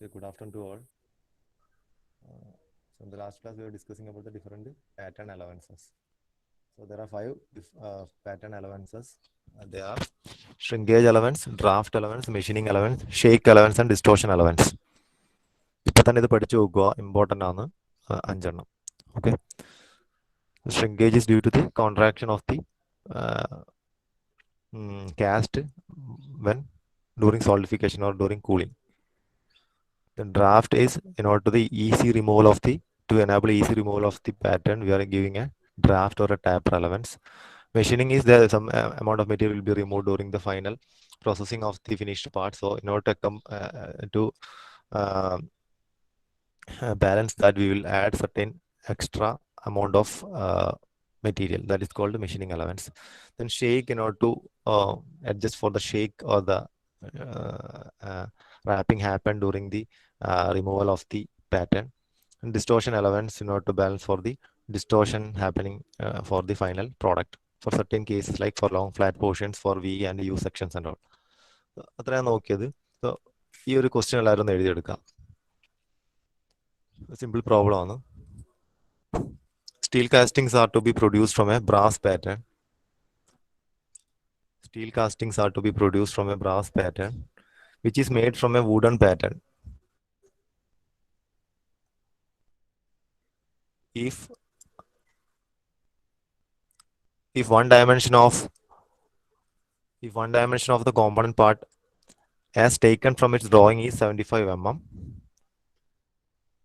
Okay, good afternoon to all. So in the last class, we were discussing about the different pattern allowances. So there are five pattern allowances. They are shrinkage allowance, draft allowance, machining allowance, shake allowance, and distortion allowance. ഇപ്പൊ തന്നെ ഇത് പഠിച്ചു നോക്കുക, important ആണ് അഞ്ചെണ്ണം. Okay. Shrinkage is due to the contraction of the cast when during solidification or during cooling. The draft is in order to the easy removal of the to enable easy removal of the pattern. We are giving a draft or a taper allowance. Machining is there some amount of material will be removed during the final processing of the finished part. So in order to come to balance that, we will add certain extra amount of material that is called machining allowance. Then shake in order to adjust for the shake or the wrapping happen during the removal of the pattern. And distortion allowance in order to balance for the distortion happening for the final product for certain cases like for long flat portions for V and U sections and all. അത്രയാണ് നോക്കിയത്. So ഈ ഒരു question എല്ലാവരും ഒന്ന് എഴുതിയെടുക്കാം. Simple problem ആണ്. Steel castings are to be produced from a brass pattern. Steel castings are to be produced from a brass pattern, which is made from a wooden pattern. If one dimension of the component part as taken from its drawing is 75 mm,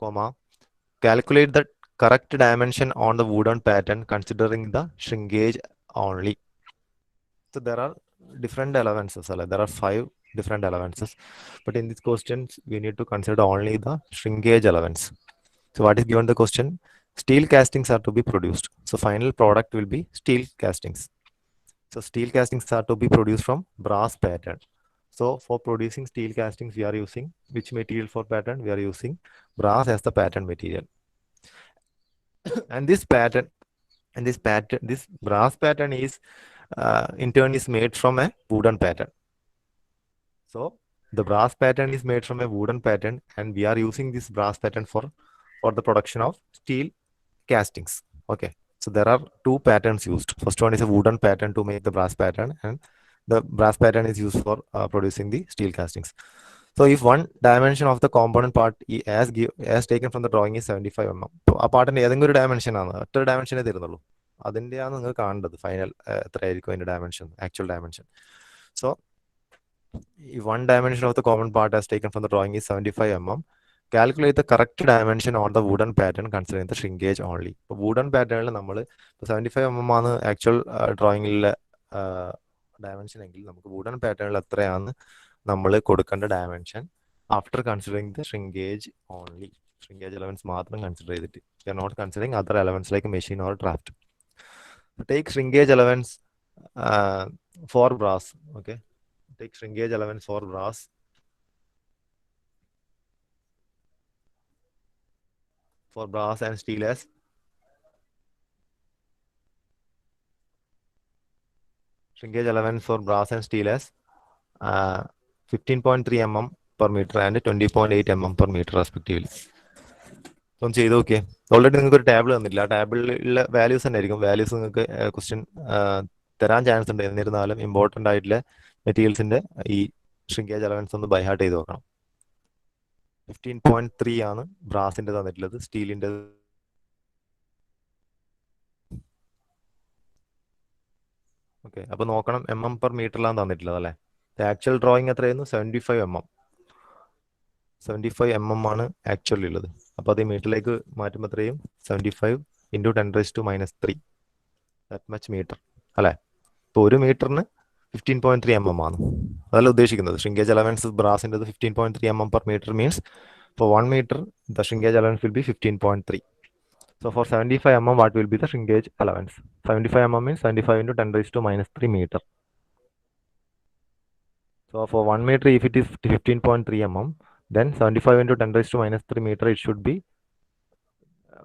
comma, calculate the correct dimension on the wooden pattern considering the shrinkage only. So there are different allowances. There are 5 different allowances, but in these questions we need to consider only the shrinkage allowance. So what is given the question? Steel castings are to be produced. So final product will be steel castings. So steel castings are to be produced from brass pattern. So for producing steel castings, we are using which material for pattern? We are using brass as the pattern material. And this brass pattern is in turn is made from a wooden pattern. So the brass pattern is made from a wooden pattern, and we are using this brass pattern for the production of steel castings. Okay. So there are 2 patterns used. First one is a wooden pattern to make the brass pattern, and the brass pattern is used for producing the steel castings. So if one dimension of the component part as taken from the drawing is 75 mm, ആ പാർട്ടിന്റെ ഏതെങ്കിലും ഒരു dimension ആണ്, ഒറ്റ ഡയമെൻഷനേ തരുന്നുള്ളൂ, അതിൻ്റെയാണ് നിങ്ങൾ കാണേണ്ടത് final എത്രയായിരിക്കും അതിന്റെ dimension, actual dimension. So if one dimension of the common part as taken from the drawing is 75 mm, calculate the correct dimension on the wooden pattern considering the shrinkage only. ഇപ്പോൾ wooden patternൽ നമ്മൾ 75 mm ആണ് actual ഡ്രോയിങ്ങിലെ dimension എങ്കിൽ നമുക്ക് wooden patternൽ എത്രയാണ് നമ്മൾ കൊടുക്കേണ്ട dimension after considering the shrinkage only. Shrinkage allowance മാത്രം consider ചെയ്തിട്ട്. We are not considering other allowance like machine or draft. Take shrinkage allowance for brass. Okay. Take shrinkage allowance for brass. For brass and steel as shrinkage allowance for brass and steel as 15.3 mm per meter and 20.8 mm per meter respectively. ഒന്ന് ചെയ്ത് നോക്കിയേ. Already നിങ്ങൾക്ക് ഒരു table തന്നില്ല, ആ ടേബിളിലെ values തന്നെ ആയിരിക്കും. Values നിങ്ങൾക്ക് ക്വസ്റ്റ്യൻ തരാൻ ചാൻസ് ഉണ്ട്. എന്നിരുന്നാലും ഇമ്പോർട്ടൻ്റ് ആയിട്ടുള്ള മെറ്റീരിയൽസിന്റെ ഈ shrinkage allowance ഒന്ന് ബൈ ഹാർട്ട് ചെയ്ത് നോക്കണം. 15.3 ആണ് ബ്രാസിന്റെ തന്നിട്ടുള്ളത്, സ്റ്റീലിന്റെ ഓക്കെ. അപ്പൊ നോക്കണം mm per മീറ്ററിലാണ് തന്നിട്ടുള്ളത് അല്ലേ. ആക്ച്വൽ ഡ്രോയിങ് എത്രയായിരുന്നു? 75 mm. 75 mm ആണ് ആക്ച്വലി ഉള്ളത്. അപ്പൊ അത് മീറ്ററിലേക്ക് മാറ്റുമ്പോൾ എത്രയും 75 × 10⁻³ ദാറ്റ് മച്ച് മീറ്റർ അല്ലേ. ഇപ്പൊ ഒരു മീറ്ററിന് 15.3 mm ആണ്. അതല്ല ഉദ്ദേശിക്കുന്നത്. shrinkage allowance ബ്രാസിൻ്റെ 15.3 mm per meter means for 1 meter the shrinkage allowance will be 15.3. So for 75 mm, what will be the shrinkage allowance? 75 mm means 75 × 10⁻³ meter. So for 1 meter, if it is 15.3 mm, then 75 × 10⁻³ meter, it should be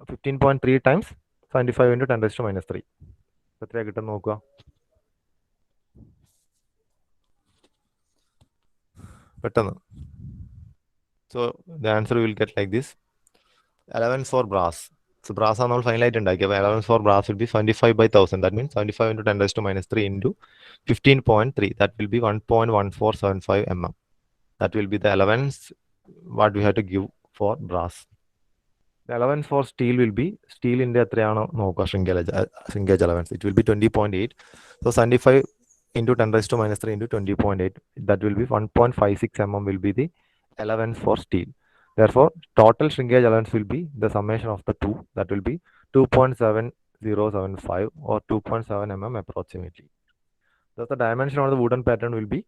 15.3 times 75 × 10⁻³. എത്രയാ കിട്ടും നോക്കുക. പെട്ടെന്ന് So the answer we will get like this. Allowance for brass. So brass ആണ് നമ്മൾ ഫൈനലായിട്ട് ഉണ്ടാക്കി. അപ്പോൾ allowance for brass will be 75/1000. That means 75 into 10 raised to minus 3 into 15.3. That will be 1.1475 mm. That will be the allowance what we have to give for brass. The allowance for steel will be സ്റ്റീലിൻ്റെ എത്രയാണോ നോക്കുക shrinkage allowance. It will be 20.8. So 75 into 10 raised to minus 3 into 20.8. That will be 1.56 mm will be the allowance for steel. Therefore, total shrinkage allowance will be the summation of the two. That will be 2.7075 or 2.7 mm approximately. Thus, the dimension of the wooden pattern will be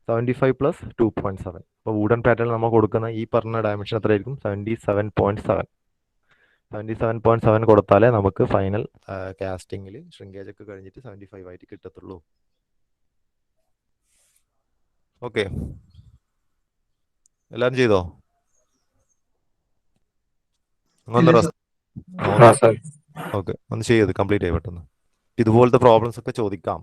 75 plus 2.7. അപ്പോൾ wooden pattern നമ്മൾ കൊടുക്കുന്ന ഈ പറഞ്ഞ dimension എത്രയായിരിക്കും? 77.7. 77.7 കൊടുത്താലേ നമുക്ക് final കാസ്റ്റിങ്ങിൽ shrinkage ഒക്കെ കഴിഞ്ഞിട്ട് 75 ആയിട്ട് കിട്ടത്തുള്ളൂ. ഓക്കെ, എല്ലാവരും ചെയ്തോ? ഓക്കെ, ഒന്ന് ചെയ്ത് കംപ്ലീറ്റ് ആയി പെട്ടെന്ന്. ഇതുപോലത്തെ പ്രോബ്ലംസ് ഒക്കെ ചോദിക്കാം.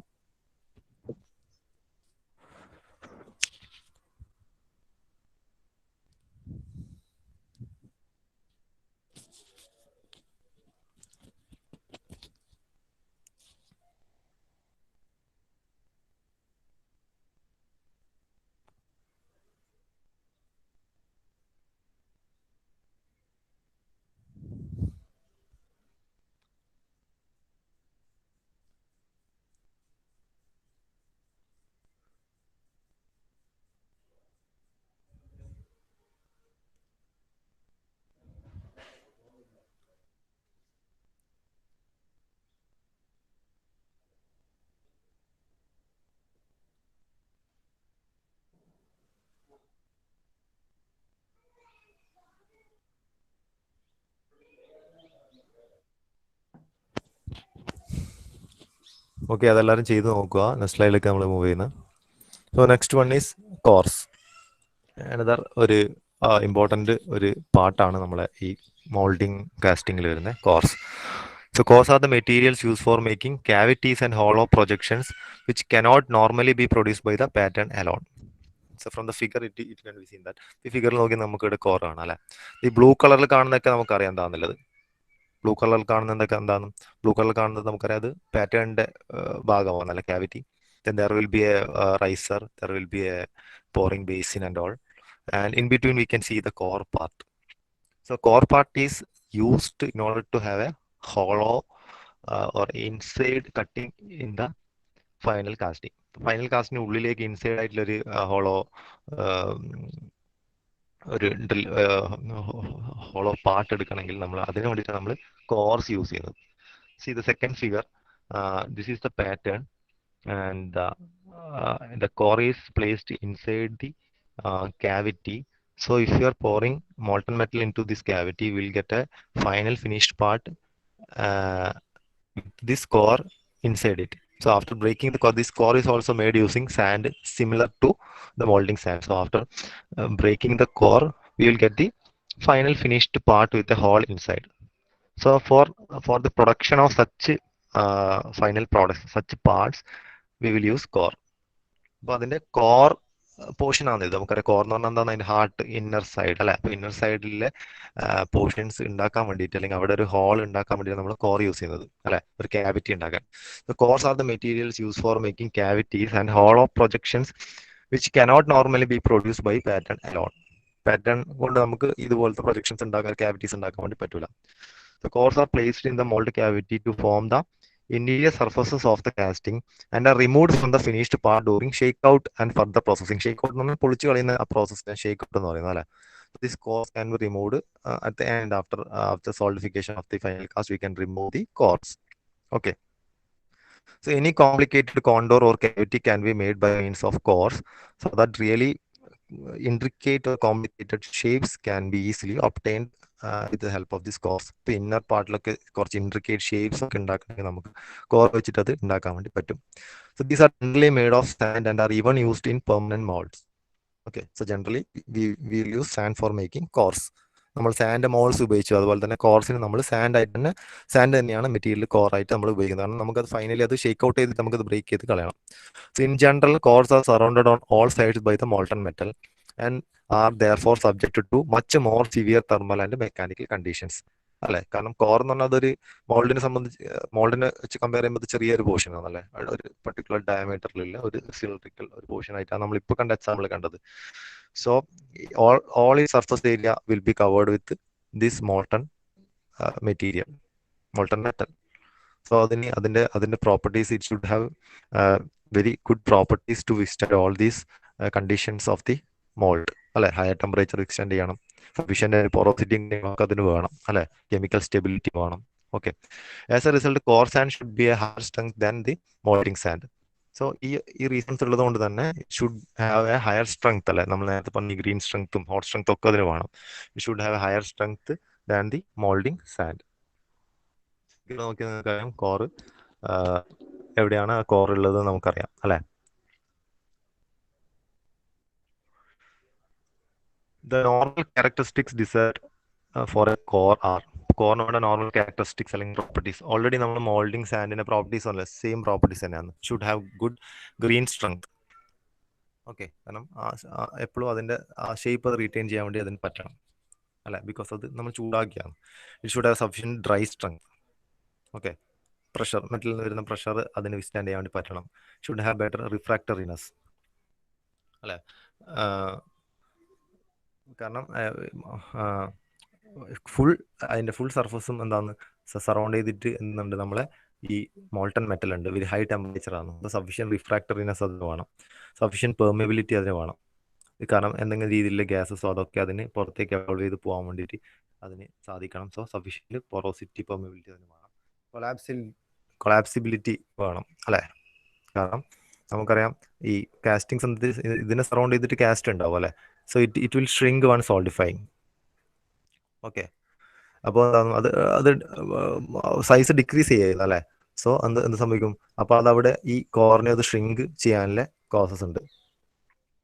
ഓക്കെ, അതെല്ലാവരും ചെയ്ത് നോക്കുക. നെക്സ്റ്റ് സ്ലൈഡിലേക്ക് നമ്മൾ മൂവ് ചെയ്യുന്നത്. So next one is cores. Another ഒരു ഇമ്പോർട്ടൻ്റ് ഒരു പാർട്ടാണ് നമ്മളെ ഈ മോൾഡിങ് കാസ്റ്റിങ്ങിൽ വരുന്ന cores. So cores are the materials used for making cavities and hollow projections which cannot normally be produced by the pattern alone. So from the figure it can be seen that ഈ ഫിഗറിൽ നോക്കി നമുക്ക് ഇവിടെ core കാണാം അല്ലേ. ഈ blue കളറിൽ കാണുന്നതൊക്കെ നമുക്കറിയാം എന്താണെന്നുള്ളത്. ബ്ലൂ കളറിൽ കാണുന്നതൊക്കെ എന്താണ്? ബ്ലൂ കളറിൽ കാണുന്നത് നമുക്കറിയാം അത് പാറ്റേണിന്റെ ഭാഗമാണ് അല്ലെ, cavity. Then there will be a riser, there will be a pouring basin and all, and in between we can see the core part. So core part is used in order to have a hollow or inside cutting in the final casting. Final കാസ്റ്റിന് ഉള്ളിലേക്ക് inside ആയിട്ടുള്ളൊരു hollow ഒരു hollow part എടുക്കണമെങ്കിൽ നമ്മൾ അതിന് വേണ്ടിയിട്ട് നമ്മൾ course use ചെയ്യുന്നത്. See the second figure, this is the pattern and the core is placed inside the cavity. So if you are pouring molten metal into this cavity, we will get a final finished part with this core inside it. So after breaking the core, this core is also made using sand similar to the molding sand. So after breaking the core, we will get the final finished part with a hole inside. So for the production of such final products, such parts, we will use core. അപ്പോൾ അതിന്റെ core portion ആണ് ഇത്. നമുക്കറിയാം core എന്ന് പറഞ്ഞാൽ എന്താണ്? അതിന്റെ heart inner side അല്ലെ. അപ്പൊ ഇന്നർ സൈഡിലെ പോർഷൻസ് ഉണ്ടാക്കാൻ വേണ്ടിയിട്ട് അല്ലെങ്കിൽ അവിടെ ഒരു ഹോൾ ഉണ്ടാക്കാൻ വേണ്ടിയിട്ട് നമ്മൾ കോർ യൂസ് ചെയ്യുന്നത് അല്ലെ, ഒരു ക്യാവിറ്റി ഉണ്ടാക്കാൻ. Cores are the materials use for making cavities and hollow projections which cannot normally be produce by pattern alone. Pattern കൊണ്ട് നമുക്ക് ഇതുപോലത്തെ പ്രൊജക്ഷൻസ് ഉണ്ടാക്കാൻ, ക്യാവിറ്റീസ് ഉണ്ടാക്കാൻ വേണ്ടി പറ്റൂല. The cores are placed in the mold cavity to form the interior surfaces of the casting and are removed from the finished part during shakeout and further processing. Shakeout എന്ന് പറഞ്ഞാൽ പൊളിച്ചു കളയുന്ന ആ പ്രോസസ്സിനെ shake എന്ന് പറയുന്നത് അല്ലേ. This cores can be removed at the end after solidification of the final cast. We can remove the cores. Okay. So any complicated contour or cavity can be made by means of cores, so that really intricate or complicated shapes can be easily obtained with the help of this cores. ഇപ്പൊ inner പാർട്ടിലൊക്കെ കുറച്ച് intricate shapes ഒക്കെ ഉണ്ടാക്കണമെങ്കിൽ നമുക്ക് core വെച്ചിട്ട് അത് ഉണ്ടാക്കാൻ വേണ്ടി പറ്റും. So these are generally made of sand and are even used in permanent molds. Okay, so generally we will use sand for making cores. നമ്മൾ സാൻഡ് മോൾസ് ഉപയോഗിച്ചു, അതുപോലെ തന്നെ കോർസിന് നമ്മൾ സാൻഡ് തന്നെയാണ് മെറ്റീരിയൽ കോറായിട്ട് നമ്മൾ ഉപയോഗിക്കുന്നത്. കാരണം നമുക്കത് ഫൈനലി അത് ഷേക്ക് ഔട്ട് ചെയ്തിട്ട് നമുക്കത് ബ്രേക്ക് ചെയ്ത് കളയണം. So in general, cores are surrounded on all sides by the molten metal and are therefore subjected to much more severe thermal and mechanical conditions. അല്ലെ, കാരണം കോർ എന്ന് പറഞ്ഞാൽ അതൊരു മോൾഡിനെ സംബന്ധിച്ച്, മോൾഡിനെ വെച്ച് കമ്പയർ ചെയ്യുമ്പോൾ അത് ചെറിയൊരു പോർഷൻ ആണല്ലേ, ഒരു പർട്ടിക്കുലർ ഡയമീറ്ററിലുള്ള ഒരു സിലിണ്ടറിക്കൽ ഒരു പോർഷൻ ആയിട്ടാണ് നമ്മൾ ഇപ്പോൾ കണ്ട എക്സാമ്പിൾ കണ്ടത്. So all its surface area will be covered with this molten material, molten metal. So അതിന്റെ properties, it should have very good properties to withstand all these conditions of the mould അല്ലെ. Higher temperature withstand ചെയ്യണം, sufficient porosity ഒക്കെ അതിന് വേണം അല്ലെ, chemical stability വേണം. Okay, as a result core sand should be a higher strength than the moulding sand. So ഈ reasons ഉള്ളത് കൊണ്ട് തന്നെ should have a higher strength അല്ലെ. നമ്മൾ നേരത്തെ പറഞ്ഞ ഗ്രീൻ സ്ട്രെങ്ത്തും ഹോട്ട് സ്ട്രെങ്ത്തും ഒക്കെ അതിന് വേണം. It should have a higher strength than the moulding sand. നോക്കി നിങ്ങൾക്കറിയാം കോർ എവിടെയാണ് കോർ ഉള്ളത് നമുക്കറിയാം അല്ലെ. The normal characteristics desired for a core are, കോറിനോടെ നോർമൽ ക്യാരക്ടറിസ്റ്റിക്സ് അല്ലെങ്കിൽ പ്രോപ്പർട്ടീസ് ഓൾറെഡി നമ്മൾ മോൾഡിംഗ് സാൻഡിന്റെ പ്രോപ്പർട്ടീസ് അല്ല, സെയിം പ്രോപ്പർട്ടീസ് തന്നെയാണ്. Should have good green strength. Okay, കാരണം എപ്പോഴും അതിന്റെ ആ ഷേപ്പ് അത് റീറ്റെയിൻ ചെയ്യാൻ വേണ്ടി അതിന് പറ്റണം അല്ലെ, ബിക്കോസ് അത് നമ്മൾ ചൂടാക്കിയാണ്. It should have sufficient dry strength. Okay, pressure, മെറ്റലിൽ നിന്ന് വരുന്ന പ്രഷർ അതിന് വിസ്റ്റാൻഡ് ചെയ്യാൻ വേണ്ടി പറ്റണം. ഷുഡ് ഹാവ് ബെറ്റർ റിഫ്രാക്ടറിനെസ് അല്ലെ, കാരണം അതിന്റെ ഫുൾ സർഫസും എന്താണ് സറൗണ്ട് ചെയ്തിട്ട് എന്നുണ്ട് നമ്മളെ ഈ മോൾട്ടൺ മെറ്റൽ ഉണ്ട്, വെരി ഹൈ ടെമ്പറേച്ചർ ആണ്. അപ്പോൾ സഫിഷ്യന്റ് റിഫ്രാക്ടറിനെസ് അതിന് വേണം, സഫിഷ്യന്റ് പെർമിബിലിറ്റി അതിന് വേണം. കാരണം എന്തെങ്കിലും രീതിയിലുള്ള ഗ്യാസസോ അതൊക്കെ അതിന് പുറത്തേക്ക് അവോൾവ് ചെയ്ത് പോകാൻ വേണ്ടിയിട്ട് അതിന് സാധിക്കണം. സോ സഫിഷ്യന്റ് പൊറോസിറ്റി പെർമിബിലിറ്റി അതിന് വേണം. കൊളാപ്സിബിലിറ്റി വേണം അല്ലെ, കാരണം നമുക്കറിയാം ഈ കാസ്റ്റിംഗ് ഇതിനെ സറൗണ്ട് ചെയ്തിട്ട് കാസ്റ്റ് ഉണ്ടാവും അല്ലെ. So it will shrink one solidifying. Okay, അപ്പോൾ അത് അത് സൈസ് ഡിക്രീസ് ചെയ്യുന്നത് അല്ലെ. സോ എന്ത് സംഭവിക്കും, അപ്പോൾ അതവിടെ ഈ കോറിനെ അത് ഷ്രിങ്ക് ചെയ്യാനുള്ള കോസസ് ഉണ്ട്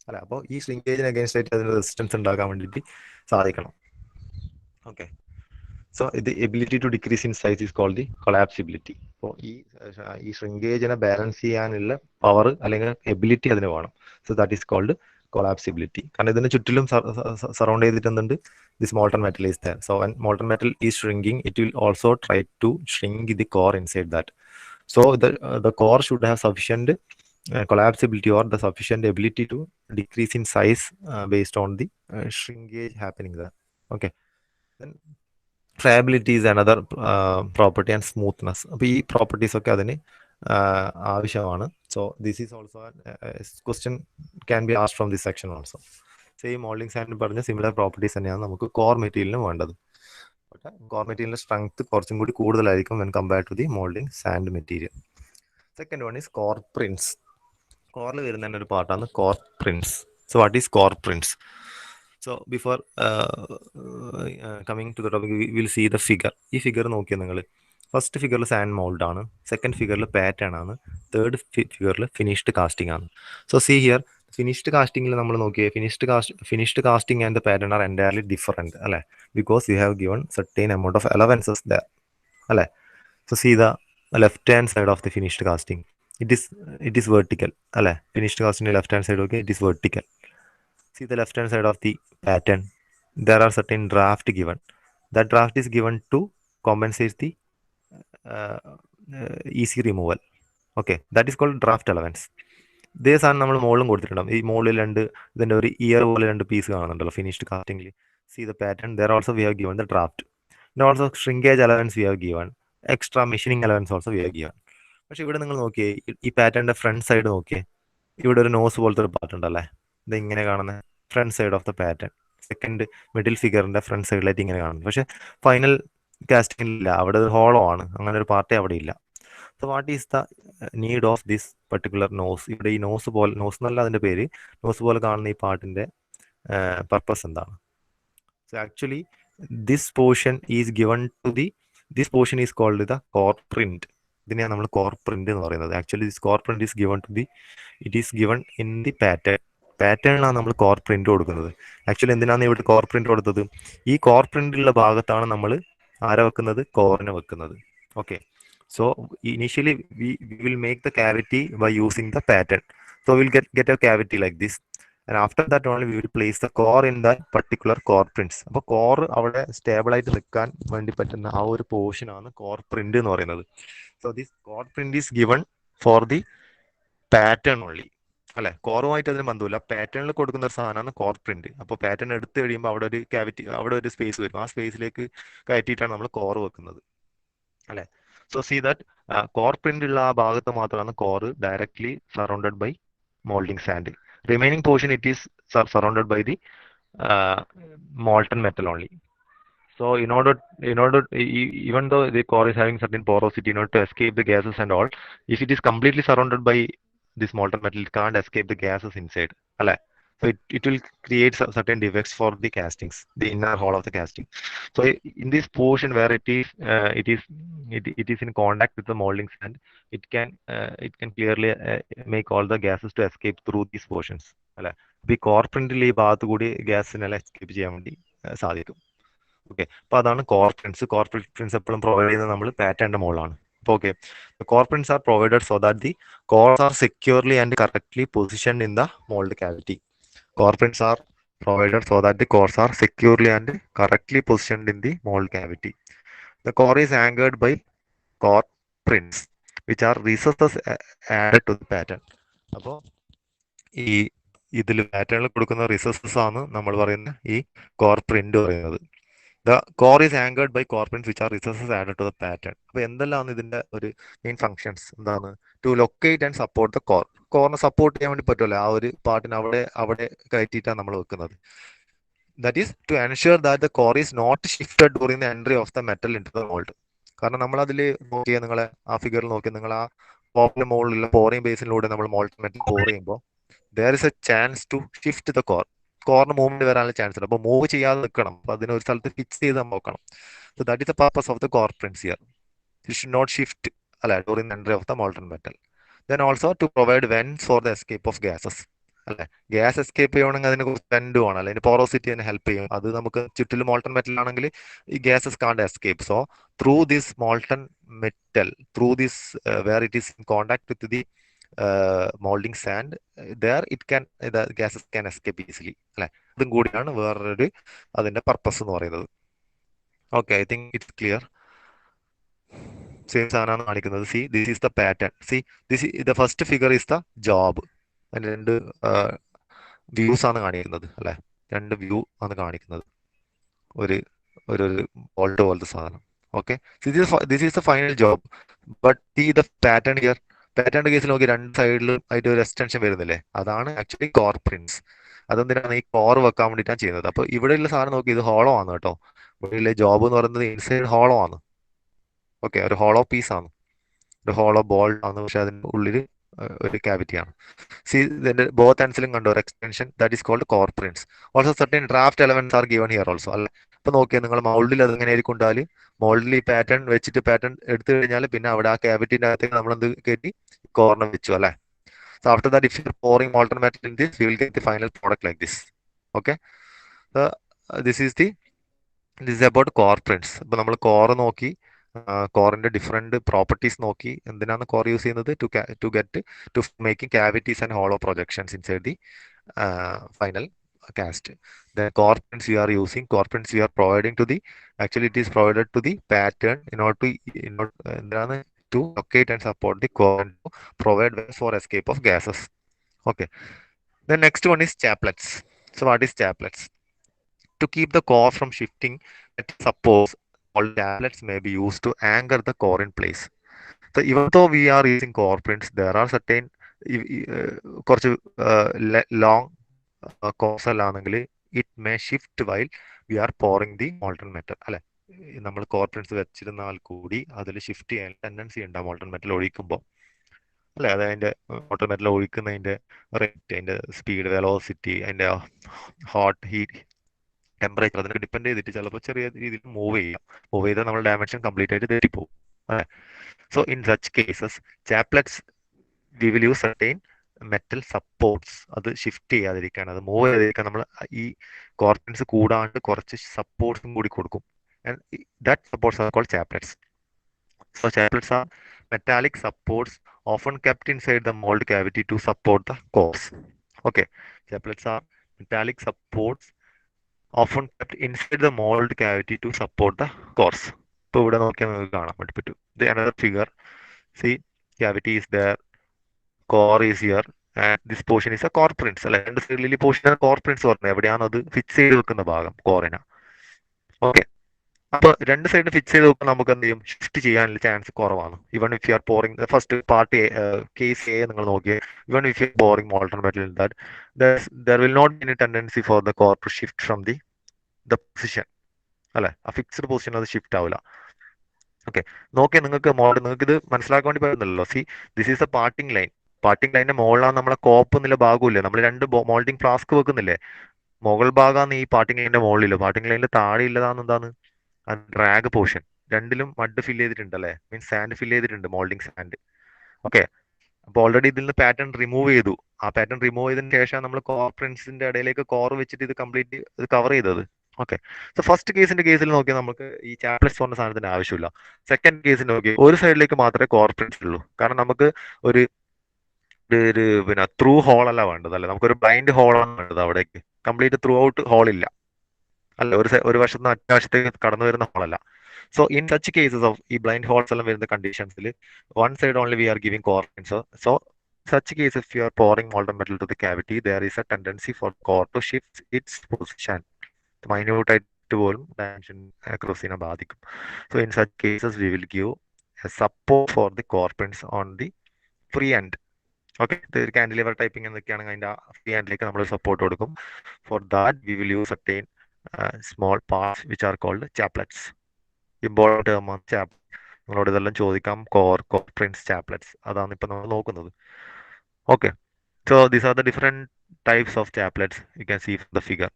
അല്ലെ. അപ്പോൾ ഈ ഷ്രിങ്കേജിന് അഗൈൻസ്റ്റ് ആയിട്ട് അതിന് റെസിസ്റ്റൻസ് ഉണ്ടാക്കാൻ വേണ്ടിയിട്ട് സാധിക്കണം. ഓക്കെ, സോ ഇത് ability to decrease in size is called the collapsibility. അപ്പോൾ ഈ ഷ്രിങ്കേജിനെ ബാലൻസ് ചെയ്യാനുള്ള പവർ അല്ലെങ്കിൽ എബിലിറ്റി അതിന് വേണം. So that is called collapsibility. കാരണം ഇതിന് ചുറ്റിലും സറൗണ്ട് ചെയ്തിട്ട് എന്തുണ്ട്, this molten metal is there. So when molten metal is shrinking, it will also try to shrink the core inside that. So the core should have sufficient collapsibility or the sufficient ability to decrease in size based on the shrinkage happening there. Okay, then friability is another property, and smoothness. അപ്പോൾ ഈ properties ഒക്കെ അതിന് ആവശ്യമാണ്. So this is also question can be asked from this section also. Same moulding sand പറഞ്ഞ similar properties തന്നെയാണ് നമുക്ക് core മെറ്റീരിയലിന് വേണ്ടത്. പക്ഷേ കോർ മെറ്റീരിയലിന്റെ സ്ട്രെങ്ത് കുറച്ചും കൂടി കൂടുതലായിരിക്കും when compared to the moulding sand material. Second one is core prints. കോറിൽ വരുന്ന ഒരു പാർട്ടാണ് core prints. So what is core prints? So before coming to the topic we will see the figure. ഈ figure നോക്കിയാൽ നിങ്ങൾ first ഫിഗറിൽ sand mould ആണ്, second ഫിഗറിൽ പാറ്റേൺ ആണ്, തേർഡ് ഫിഗറിൽ ഫിനിഷ്ഡ് കാസ്റ്റിംഗ് ആണ്. സോ സീ ഹിയർ ഫിനിഷ്ഡ് കാസ്റ്റിംഗിൽ നമ്മൾ നോക്കിയേ, finished casting and the pattern are entirely different അല്ലേ, because you have given certain amount of allowances there അല്ലേ. So see the left hand side of the finished casting, it is vertical അല്ലേ. Finished casting left hand side നോക്കിയാൽ it is vertical. See the left hand side of the pattern, there are certain draft given. That draft is given to compensate the easy removal. Okay, that is called draft allowance. ഇതേ സാധനം നമ്മൾ മോളിലും കൊടുത്തിട്ടുണ്ടാവും. ഈ മോളിൽ ഇതിൻ്റെ ഒരു year പോലെ 2 piece കാണുന്നുണ്ടല്ലോ finished കാസ്റ്റിംഗിൽ. See the pattern, there also we have given the draft. And also shrinkage allowance we have given, extra machining allowance also we have given. പക്ഷെ ഇവിടെ നിങ്ങൾ നോക്കിയേ, ഈ പാറ്റേണിന്റെ ഫ്രണ്ട് സൈഡ് നോക്കിയേ, ഇവിടെ ഒരു നോസ് പോലത്തെ ഒരു പാർട്ട് ഉണ്ടല്ലേ, ഇത് ഇങ്ങനെ കാണുന്ന front side of the pattern. Second middle ഫിഗറിന്റെ ഫ്രണ്ട് സൈഡിലായിട്ട് ഇങ്ങനെ കാണുന്നു. പക്ഷെ ഫൈനൽ കാസ്റ്റിംഗിലില്ല, അവിടെ ഒരു ഹോളോ ആണ്, അങ്ങനെ ഒരു പാർട്ടേ അവിടെ ഇല്ല. So what is the need of this particular nose? ഇവിടെ ഈ നോസ് എന്നല്ല അതിന്റെ പേര്, നോസ് പോലെ കാണുന്ന ഈ പാർട്ടിന്റെ പർപ്പസ് എന്താണ്? So actually this portion is given to this portion is called the core print. ഇതിനെയാണ് നമ്മൾ കോർ പ്രിന്റ് എന്ന് പറയുന്നത്. Actually this core print is given to it is given in the പാറ്റേണിലാണ് നമ്മൾ കോർ പ്രിന്റ് കൊടുക്കുന്നത്. Actually എന്തിനാണ് ഇവിടെ core print കൊടുത്തത്? ഈ കോർ പ്രിന്റിലുള്ള ഭാഗത്താണ് നമ്മൾ ആരെ വെക്കുന്നത്? കോറിനെ വെക്കുന്നത്. Okay, so initially we will make the cavity by using the pattern. So will get a cavity like this. And after that only we will place the core in that particular core prints. അപ്പോൾ core അവിടെ stable ആയിട്ട് നിൽക്കാൻ വേണ്ടി പറ്റുന്ന ആ ഒരു portion ആണ് core print എന്ന് പറയുന്നത്. So this core print is given for the pattern only, അല്ലെ? കോറുമായിട്ട് അതിന് ബന്ധമില്ല, പാറ്റേണിൽ കൊടുക്കുന്ന ഒരു സാധനമാണ് കോർ പ്രിന്റ്. അപ്പോൾ പാറ്റേൺ എടുത്തു കഴിയുമ്പോൾ അവിടെ ഒരു ക്യാവിറ്റി, അവിടെ ഒരു സ്പേസ് വരും, ആ സ്പേസിലേക്ക് കയറ്റിയിട്ടാണ് നമ്മൾ കോർ വെക്കുന്നത്, അല്ലെ? So see that core print ഉള്ള ആ ഭാഗത്ത് മാത്രമാണ് core directly surrounded by moulding sand. Remaining portion it is surrounded by the molten metal only. So even though the core is having certain porosity in order to escape the gases and all, if it is completely surrounded by this molten metal, it can't escape the gases inside. So it will create certain defects for the castings, the inner hull of the casting. So in this portion where it is in contact with the molding sand, it can clearly make all the gases to escape through these portions. ഈ core പ്രിന്റിൽ ഈ ഭാഗത്ത് കൂടി ഗ്യാസിനെല്ലാം escape ചെയ്യാൻ വേണ്ടി സാധിക്കും. Okay, അപ്പൊ അതാണ് core prints. Core prints എപ്പോഴും പ്രൊവൈഡ് ചെയ്യുന്നത് നമ്മൾ പാറ്റേണിന്റെ മുകളിലാണ്. അപ്പോൾ okay, core prints are provided so that the cores are securely and correctly positioned in the mould cavity. Core prints are provided so that the cores are securely and correctly positioned in the mold cavity. The core is anchored by core prints, which are recesses added to the pattern. അപ്പോൾ ഈ ഇതിൽ പാറ്റേണിൽ കൊടുക്കുന്ന റിസസസ് ആണ് നമ്മൾ പറയുന്ന ഈ core print പറയുന്നത്. The core is anchored by core prints which are recesses added to the pattern. അപ്പോൾ എന്തെല്ലാം ഇതിന്റെ ഒരു മെയിൻ ഫങ്ഷൻസ് എന്താണ്? To locate and support the core. കോറിനെ സപ്പോർട്ട് ചെയ്യാൻ വേണ്ടി പറ്റുമല്ലോ, ആ ഒരു പാർട്ടിന് അവിടെ കയറ്റിയിട്ടാണ് നമ്മൾ വെക്കുന്നത്. That is to ensure that the core is not shifted during the entry of the metal into the mould. കാരണം നമ്മൾ അതിൽ നോക്കിയാൽ, നിങ്ങളെ ആ ഫിഗറിൽ നോക്കിയാൽ, നിങ്ങൾ ആ പോപ്പിന്റെ മുകളിലുള്ള പോറിംഗ് ബേസിലൂടെ നമ്മൾ മോൾഡ് മെറ്റൽ പോർ ചെയ്യുമ്പോൾ there is a chance to shift the core. കോറിന് മൂവ്മെന്റ് വരാനുള്ള ചാൻസ് ഉണ്ട്. അപ്പോൾ മൂവ് ചെയ്യാതെ നിൽക്കണം, അപ്പോൾ അതിനെ ഒരു സ്ഥലത്ത് ഫിക്സ് ചെയ്ത് നോക്കണം. So that is the purpose of the core prints here. It should not shift during the entry of the molten metal. Then also to provide vents for the escape of gases. Gas escape ചെയ്യണമെങ്കിൽ അതിന് കുറച്ച് went വേണം, അതിന് porosity തന്നെ help ചെയ്യും. അത് നമുക്ക് ചുറ്റിലും മോൾട്ടൺ മെറ്റൽ ആണെങ്കിൽ ഈ gases can't escape. So through this molten metal, through this where it is in contact with the molding sand, there the gases can escape easily. അതും കൂടിയാണ് വേറൊരു അതിന്റെ പർപ്പസ് എന്ന് പറയുന്നത്. Okay, I think it's clear. Same സാധനമാണ് കാണിക്കുന്നത്. C this is the pattern. C the first figure is the job. അതിന് രണ്ട് വ്യൂസ് ആണ് കാണിക്കുന്നത്, അല്ലെ? രണ്ട് വ്യൂ ആണ് കാണിക്കുന്നത്, ഒരു ബോൾട്ട് പോലത്തെ സാധനം. Okay, this is the final job. But see the pattern here. പാറ്റേണിന്റെ കേസിൽ നോക്കി രണ്ട് സൈഡിലും ആയിട്ട് ഒരു എക്സ്റ്റൻഷൻ വരുന്നില്ലേ, അതാണ് ആക്ച്വലി കോർ പ്രിന്റ്സ്. അതെന്തിനാണ്? ഈ കോർ വെക്കാൻ വേണ്ടിയിട്ടാണ് ചെയ്യുന്നത്. അപ്പൊ ഇവിടെയുള്ള സാധനം നോക്കി, ഇത് ഹോളോ ആണ് കേട്ടോ. ഇവിടെയുള്ള ജോബ് എന്ന് പറയുന്നത് ഇൻസൈഡ് ഹോളോ ആണ്. ഓക്കെ, ഒരു ഹോളോ പീസ് ആണ്, ഒരു ഹോളോ ബോൾ ആണ്, പക്ഷെ അതിന്റെ ഉള്ളിൽ ഒരു ക്യാവിറ്റി ആണ്. സി ഇതിന്റെ ബോത്ത് ആൻസിലും കണ്ടോ ഒരു extension, that is called core prints. Also certain draft elements are given here also, അല്ലെ? അപ്പൊ നോക്കിയാൽ നിങ്ങൾ മോൾഡിൽ അത് എങ്ങനെ ആയിരിക്കും ഉണ്ടാല്, മോൾഡിൽ ഈ പാറ്റേൺ വെച്ചിട്ട് പാറ്റേൺ എടുത്തു കഴിഞ്ഞാൽ പിന്നെ അവിടെ ആ ക്യാവിറ്റിന്റെ അകത്തേക്ക് നമ്മൾ എന്ത് കയറ്റി കോർണർ വെച്ചു, അല്ലെ? So after that, if you're pouring molten metal in this, we will get the final product like this. Okay, this is about core prints. ഇപ്പൊ നമ്മൾ കോർ നോക്കി, കോറിന്റെ ഡിഫറെന്റ് പ്രോപ്പർട്ടീസ് നോക്കി. എന്തിനാണ് കോർ യൂസ് ചെയ്യുന്നത്? To making cavities and hollow projections inside the final cast. The core prints we are using, core prints we are providing to the, actually it is provided to the pattern in order to locate and support the core and to provide ways for escape of gases. Okay, the next one is chaplets. So what is chaplets? To keep the core from shifting, suppose all chaplets may be used to anchor the core in place. So even though we are using core prints, there are certain കുറച്ച് long കോഴ്സൽ ആണെങ്കിൽ it may shift while we are pouring the molten metal, അല്ലെ? നമ്മൾ core prints വെച്ചിരുന്നാൽ കൂടി അതിൽ shift ചെയ്യാൻ tendency ഉണ്ടാവും മോൾട്ടൺ മെറ്റൽ ഒഴിക്കുമ്പോൾ, അല്ലെ? അത് അതിന്റെ മോൾട്ടൺ മെറ്റൽ ഒഴിക്കുന്നതിന്റെ റേറ്റ്, അതിന്റെ സ്പീഡ്, വെലോസിറ്റി, അതിന്റെ ഹീറ്റ്, ടെമ്പറേച്ചർ, അതിനെ ഡിപ്പെൻഡ് ചെയ്തിട്ട് ചിലപ്പോൾ ചെറിയ രീതിയിൽ മൂവ് ചെയ്താൽ നമ്മൾ ഡയമെൻഷൻ കംപ്ലീറ്റ് ആയിട്ട് തെറ്റിപ്പോകും, അല്ലെ? So in such cases chaplets we will use certain metal supports. അത് ഷിഫ്റ്റ് ചെയ്യാതിരിക്കാൻ, അത് മൂവ് ചെയ്യാതിരിക്കാൻ നമ്മൾ ഈ കോർ പ്രിന്റ്സ് കൂടാണ്ട് കുറച്ച് സപ്പോർട്ട്സും കൂടി കൊടുക്കും. And that supports are called chaplets. So chaplets are metallic supports often kept inside the mold cavity to support the cores. Okay, chaplets are metallic supports often kept inside the mold cavity to support the cores. ഇപ്പോൾ ഇവിടെ നോക്കിയാൽ നിങ്ങൾക്ക് കാണാൻ വേണ്ടി പറ്റും. ഇത് another figure. See, cavity is there, core is here, and this portion is a core prints. അല്ലെ, രണ്ട് സൈഡിൽ ഈ പോർഷൻ കോർ പ്രിന്റ്സ് പറഞ്ഞത് എവിടെയാണ് അത് ഫിക്സ് ചെയ്ത് വെക്കുന്ന ഭാഗം കോറിന. ഓക്കെ, അപ്പൊ രണ്ട് സൈഡ് ഫിക്സ് ചെയ്ത് വെക്കുമ്പോൾ നമുക്ക് എന്ത് ചെയ്യും, ഷിഫ്റ്റ് ചെയ്യാനുള്ള ചാൻസ് കുറവാണ്. Even if you are pouring first part case a നിങ്ങൾ നോക്കിയേ, even if you are pouring molten metal that there will not be any tendency for the core to shift from the position. അല്ലെ, ആ fixed position അത് shift ആവില്ല. Okay, നോക്കിയാൽ നിങ്ങൾക്ക് നിങ്ങൾക്ക് ഇത് മനസ്സിലാക്കാൻ വേണ്ടി പറ്റുന്നില്ലല്ലോ. See, this is a parting line. Parting ലൈനിന്റെ മുകളിലാണ് നമ്മളെ കോപ്പ് എന്നുള്ള ഭാഗമില്ലേ, നമ്മൾ രണ്ട് മോൾഡിംഗ് ഫ്ലാസ്ക് വെക്കുന്നില്ലേ, മുകൾ ഭാഗമാണ് ഈ പാർട്ടിംഗ് ലൈനിന്റെ മുകളിൽ. പാർട്ടിംഗ് ലൈനിന്റെ താഴെ ഇല്ലതാണ് എന്താണ്, ഡ്രാഗ് പോർഷൻ. രണ്ടിലും മഡ് ഫിൽ ചെയ്തിട്ടുണ്ട് അല്ലേ, മീൻസ് സാൻഡ് ഫിൽ ചെയ്തിട്ടുണ്ട്, മോൾഡിംഗ് സാൻഡ്. ഓക്കെ, അപ്പോൾ ഓൾറെഡി ഇതിൽ നിന്ന് പാറ്റേൺ റിമൂവ് ചെയ്തു. ആ പാറ്റേൺ റിമൂവ് ചെയ്തതിന് ശേഷം നമ്മൾ കോർ പ്രിന്റ്സിന്റെ ഇടയിലേക്ക് കോർ വെച്ചിട്ട് ഇത് കംപ്ലീറ്റ് ഇത് കവർ ചെയ്തത്. ഓക്കെ, സോ ഫസ്റ്റ് കേസിൽ നോക്കിയാൽ നമുക്ക് ഈ ചാപ്ലറ്റ്സ് പറഞ്ഞ സാധനത്തിന് ആവശ്യമില്ല. സെക്കൻഡ് കേസിൽ നോക്കി ഒരു സൈഡിലേക്ക് മാത്രമേ കോർ പ്രിന്റ്സ് ഉള്ളൂ. കാരണം നമുക്ക് ഒരു ഒരു പിന്നെ ത്രൂ ഹോൾ അല്ല വേണ്ടത്, അല്ലെ, നമുക്കൊരു ബ്ലൈൻഡ് ഹോളാണ് വേണ്ടത്. അവിടേക്ക് കംപ്ലീറ്റ് ത്രൂ ഔട്ട് ഹോൾ ഇല്ല, അല്ല, ഒരു വശത്ത് നിന്ന് മറ്റേ വശത്തേക്ക് കടന്നു വരുന്ന ഹോളല്ല. So in such cases of ഈ ബ്ലൈൻഡ് ഹോൾസ് എല്ലാം വരുന്ന കണ്ടീഷൻസിൽ one side only we are giving core prints. So such case, if you are pouring molten metal to the cavity, there is a tendency for core to shift its position. Minute ആയിട്ട് പോലും dimension ക്രോസിനെ ബാധിക്കും. So in such cases we will give a support for the core prints on the free end. Okay, ഒരു cantilever typing എന്നൊക്കെയാണെങ്കിൽ അതിന്റെ free എൻഡിലേക്ക് നമ്മൾ support കൊടുക്കും. For that we will use attain small parts which are called chaplets. Important ടേമാണ് chaplet. നിങ്ങളോട് ഇതെല്ലാം ചോദിക്കാം, കോർ പ്രിന്റ്സ്, ചാപ്ലറ്റ്സ്, അതാണ് ഇപ്പൊ നമ്മൾ നോക്കുന്നത്. Okay, so these are the different types of chaplets you can see from the figure.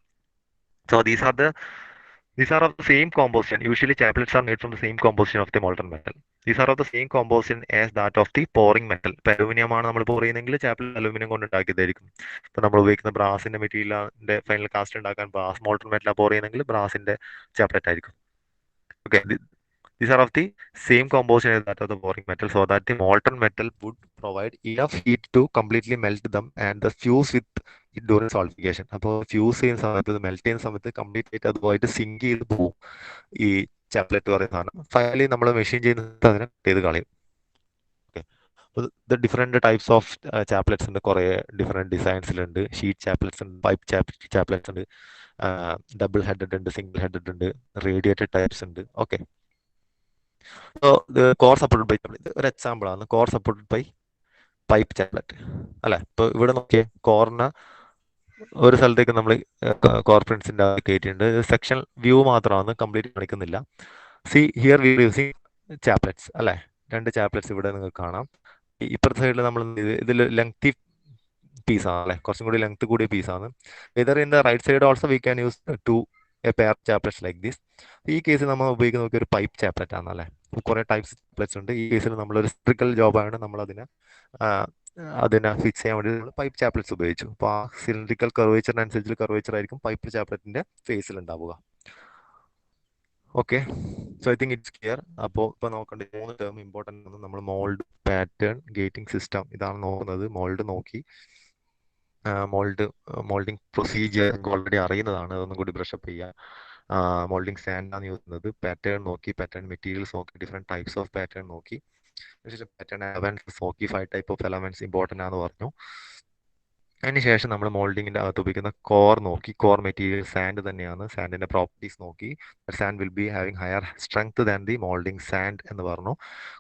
So these are of the same composition. Usually chaplets are made from the same composition of the molten metal. These are of the same composition as that of the pouring metal. ഇപ്പൊ aluminium ആണ് നമ്മൾ pour ചെയ്യുന്നതെങ്കിൽ ചാപ്ലറ്റ് aluminium കൊണ്ട് ഉണ്ടാക്കിയതായിരിക്കും. ഇപ്പൊ നമ്മൾ ഉപയോഗിക്കുന്ന ബ്രാസിന്റെ മെറ്റീരിയലിന്റെ final cast ഉണ്ടാക്കാൻ ബ്രാസ് മോൾട്ടൺ മെറ്റൽ pour ചെയ്യുന്നെങ്കിൽ ബ്രാസിന്റെ ചാപ്ലറ്റ് ആയിരിക്കും. Okay, these are of the same composition as that of the pouring metal, so that the molten metal would provide enough heat to completely melt them and the fuse with it during solidification. അപ്പോൾ fuse ചെയ്യുന്ന സമയത്ത്, melt ചെയ്യുന്ന സമയത്ത് complete ആയിട്ട് അതുമായിട്ട് zinc ചെയ്ത് പോകും ഈ ചാപ്ലറ്റ് പറയുന്ന സാധനം. ഫൈനലി നമ്മൾ മെഷീൻ ചെയ്യുന്ന അതിനെ കട്ട് ചെയ്ത് കളയും. Okay, the different types of chaplets ഉണ്ട്, കുറേ ഡിഫറെന്റ് ഡിസൈൻസിലുണ്ട്. ഷീറ്റ് ചാപ്ലറ്റ്സ് ഉണ്ട്, പൈപ്പ് ചാപ്ലറ്റ്സ് ഉണ്ട്, ഡബിൾ ഹെഡഡ് ഉണ്ട്, സിംഗിൾ ഹെഡഡ് ഉണ്ട്, റേഡിയേറ്റഡ് ടൈപ്സ് ഉണ്ട്. Okay, so core supported by, ഒരു എക്സാമ്പിൾ ആണ് core supported by pipe chaplet. അല്ലെ, ഇപ്പൊ ഇവിടെ നോക്കിയേ, കോറിന് ഒരു സ്ഥലത്തേക്ക് നമ്മൾ കോർ പ്രിന്റ്സിന്റെ കയറ്റിയിട്ടുണ്ട്. സെക്ഷൻ വ്യൂ മാത്രമാണ്, കംപ്ലീറ്റ് കാണിക്കുന്നില്ല. See here we using chaplets. അല്ലെ, രണ്ട് ചാപ്ലറ്റ്സ് ഇവിടെ നിങ്ങൾക്ക് കാണാം. ഇപ്പുറത്തെ സൈഡിൽ നമ്മൾ ഇതിൽ ലെങ്തി പീസാണ്, അല്ലെ, കുറച്ചും കൂടി ലെങ്ത് കൂടിയ പീസാണ്. Either in the right side also we can use two a pair chaplets like this. ഈ കേസിൽ നമ്മൾ ഉപയോഗിക്കുന്ന ഒരു പൈപ്പ് ചാപ്ലറ്റ് ആണ്. അല്ലെ, കുറെ ടൈപ്സ് ചാപ്ലറ്റ്സ് ഉണ്ട്. ഈ കേസിൽ നമ്മളൊരു സിലിണ്ടറിക്കൽ ജോബാണ്, നമ്മൾ അതിനെ ഫിക്സ് ചെയ്യാൻ വേണ്ടി നമ്മൾ പൈപ്പ് ചാപ്ലറ്റ്സ് ഉപയോഗിച്ചു. അപ്പോൾ ആ സിലിണ്ടറിക്കൽ കർവേച്ചറിനനുസരിച്ച് കർവേച്ചർ ആയിരിക്കും പൈപ്പ് ചാപ്ലറ്റിന്റെ ഫേസിൽ ഉണ്ടാവുക. Okay, so I think it's clear. അപ്പോൾ ഇപ്പൊ നോക്കേണ്ട 3 ടേം ഇമ്പോർട്ടൻ്റ് ആണ്. നമ്മൾ മോൾഡ്, പാറ്റേൺ, ഗേറ്റിംഗ് സിസ്റ്റം, ഇതാണ് നോക്കുന്നത്. മോൾഡ് നോക്കി, മോൾഡിംഗ് പ്രൊസീജിയർ ഓൾറെഡി അറിയുന്നതാണ്, അതൊന്നും കൂടി ബ്രഷപ്പ് ചെയ്യുക. മോൾഡിംഗ് സ്റ്റാൻഡാണ് യൂസ് ചെയ്യുന്നത്. പാറ്റേൺ നോക്കി, പാറ്റേൺ മെറ്റീരിയൽസ് നോക്കി, ഡിഫറെന്റ് ടൈപ്സ് ഓഫ് പാറ്റേൺ നോക്കി, പാറ്റേൺ എലമെന്റ്സ് നോക്കി. 5 ടൈപ്പ് ഓഫ് എലമെന്റ്സ് ഇമ്പോർട്ടൻ്റ് ആണെന്ന് പറഞ്ഞു. അതിനുശേഷം നമ്മൾ മോൾഡിങ്ങിന്റെ അകത്ത് ഉപയോഗിക്കുന്ന കോർ നോക്കി. കോർ മെറ്റീരിയൽ സാൻഡ് തന്നെയാണ്. സാൻഡിന്റെ പ്രോപ്പർട്ടീസ് നോക്കി. Sand will be having higher strength than the moulding sand എന്ന് പറഞ്ഞു.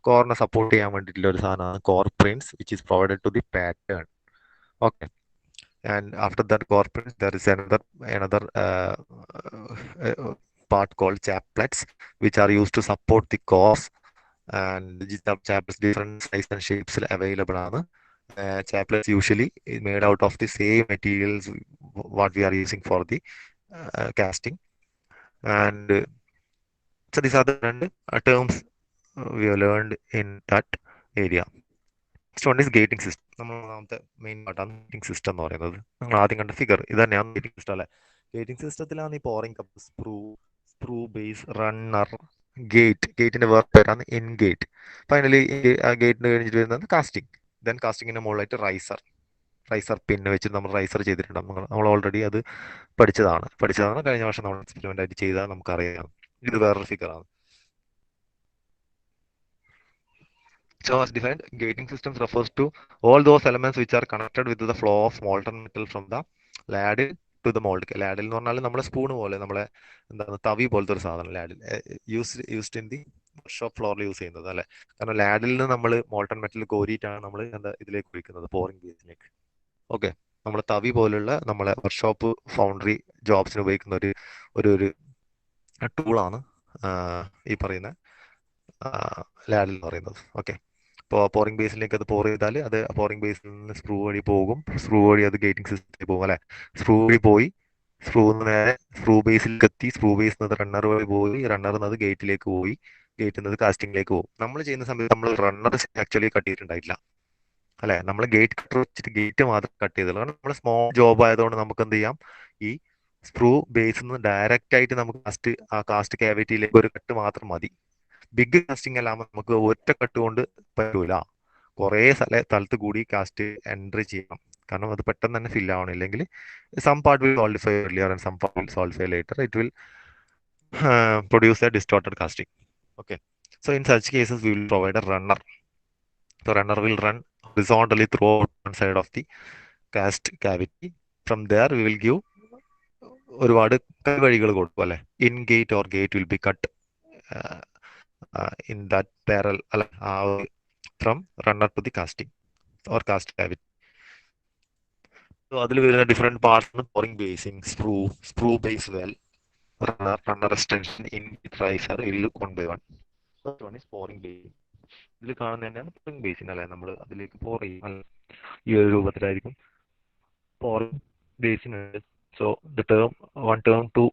കോറിനെ സപ്പോർട്ട് ചെയ്യാൻ വേണ്ടിയിട്ടുള്ള ഒരു സാധനമാണ് core prints which is provided to the pattern. Okay, and after that core prints there is another part called chaplets which are used to support the cores, and these chaplets different size and shapes available ആണ്. Chaplets usually made out of the same materials what we are using for the casting, and so these are the terms we have learned in that area. Next one is gating system. നമ്മൾ ഒന്നാമത്തെ main പാർട്ടാണ് gating system എന്ന് പറയുന്നത്. നിങ്ങൾ ആദ്യം കണ്ട figure ഇത് തന്നെയാണ് ഗേറ്റിംഗ് സിസ്റ്റം. അല്ലെ, ഗേറ്റിംഗ് സിസ്റ്റത്തിലാണ് ഈ pouring cup, screw base, runner, ഗേറ്റിന്റെ വേറെ പേരാണ് ഇൻ ഗേറ്റ്. ഫൈനലി ആ ഗേറ്റിന് കഴിഞ്ഞിട്ട് വരുന്നത് കാസ്റ്റിംഗ്. ദെൻ കാസ്റ്റിങ്ങിന്റെ മുകളിലായിട്ട് റൈസർ. റൈസർ പിന്ന് വെച്ച് നമ്മൾ റൈസർ ചെയ്തിട്ടുണ്ട്. നമ്മൾ ഓൾറെഡി അത് പഠിച്ചതാണ് കഴിഞ്ഞ വർഷം നമ്മൾ എക്സ്പെരിമെന്റ് ആയിട്ട് ചെയ്താൽ നമുക്കറിയാം. ഇത് വേറൊരു ഫിഗറാണ്. So as defined, gating systems refers to all those elements which are connected with the flow of molten metal from the ladle to the mold. Ladle എന്ന് പറഞ്ഞാൽ നമ്മുടെ സ്പൂൺ പോലെ, നമ്മളെ എന്താണ് തവി പോലത്തെ ഒരു സാധനം ladle used in the shop ഫ്ലോറിൽ യൂസ് ചെയ്യുന്നത് അല്ലെ. കാരണം ലാഡിൽ നിന്ന് നമ്മൾ മോൾട്ടൺ മെറ്റൽ കോരിയിട്ടാണ് നമ്മൾ എന്താ ഇതിലേക്ക് ഒഴിക്കുന്നത്, പോറിംഗ് ബേസിലേക്ക്. ഓക്കെ, നമ്മുടെ തവി പോലുള്ള നമ്മളെ വർക്ക്ഷോപ്പ് ഫൗണ്ടറി ജോബ്സിന് ഉപയോഗിക്കുന്ന ഒരു ഒരു ഒരു ടൂളാണ് ഈ പറയുന്ന ലാഡിൽ എന്ന് പറയുന്നത്. ഓക്കെ, ഇപ്പോൾ പോറിംഗ് ബേസിലേക്ക് അത് പോർ ചെയ്താൽ അത് പോറിംഗ് ബേസിൽ നിന്ന് സ്ക്രൂ വഴി പോകും, സ്ക്രൂ വഴി അത് ഗേറ്റിംഗ് സിസ്റ്റത്തിൽ പോകും അല്ലെ. സ്ക്രൂ വഴി പോയി സ്ക്രൂ നേരെ സ്ക്രൂ ബേസിലേക്ക് എത്തി, സ്ക്രൂ ബേസിൽ നിന്ന് റണ്ണർ വഴി പോയി, റണ്ണറിൽ നിന്ന് ഗേറ്റിലേക്ക് പോയി, ഗേറ്റിൽ നിന്ന് കാസ്റ്റിംഗിലേക്ക് പോകും. നമ്മൾ ചെയ്യുന്ന സമയത്ത് നമ്മൾ റണ്ണർ ആക്ച്വലി കട്ട് ചെയ്തിട്ടുണ്ടായിട്ടില്ല അല്ലെ. നമ്മൾ ഗേറ്റ് കട്ടർ വെച്ചിട്ട് ഗേറ്റ് മാത്രം കട്ട് ചെയ്തുള്ളൂ. കാരണം നമ്മൾ സ്മോൾ ജോബ് ആയതുകൊണ്ട് നമുക്ക് എന്ത് ചെയ്യാം, ഈ സ്ക്രൂ ബേസിൽ നിന്ന് ഡയറക്റ്റ് ആയിട്ട് നമുക്ക് ആ കാസ്റ്റ് കാവിറ്റിയിലേക്ക് ഒരു കട്ട് മാത്രം മതി. ബിഗ് കാസ്റ്റിംഗ് അല്ലാകുമ്പോൾ നമുക്ക് ഒറ്റ കട്ട് കൊണ്ട് പറ്റൂല, കുറേ സ്ഥലത്ത് കൂടി കാസ്റ്റ് എൻട്രി ചെയ്യണം. കാരണം അത് പെട്ടെന്ന് തന്നെ ഫിൽ ആവണില്ലെങ്കിൽ some part will solidify earlier and some part will solidify later. It will produce a distorted casting. Okay, so in such cases we will provide a runner. The runner will run horizontally throughout one side of the cast cavity. From there we will give ഒരുപാട് വഴികൾ കൊടുക്കും അല്ലെ. In gate or gate will be cut in that parallel from runner to the casting or cast cavity. So അതിൽ വരുന്ന different parts pouring basin, screw base well, runner extension, in riser, one by one. First one is pouring basin. ഇതിൽ കാണുന്ന തന്നെയാണ് pouring basin അല്ലെ. നമ്മൾ അതിലേക്ക് പോർ ചെയ്യും, ഈ ഒരു രൂപത്തിലായിരിക്കും pouring basing. So the one term to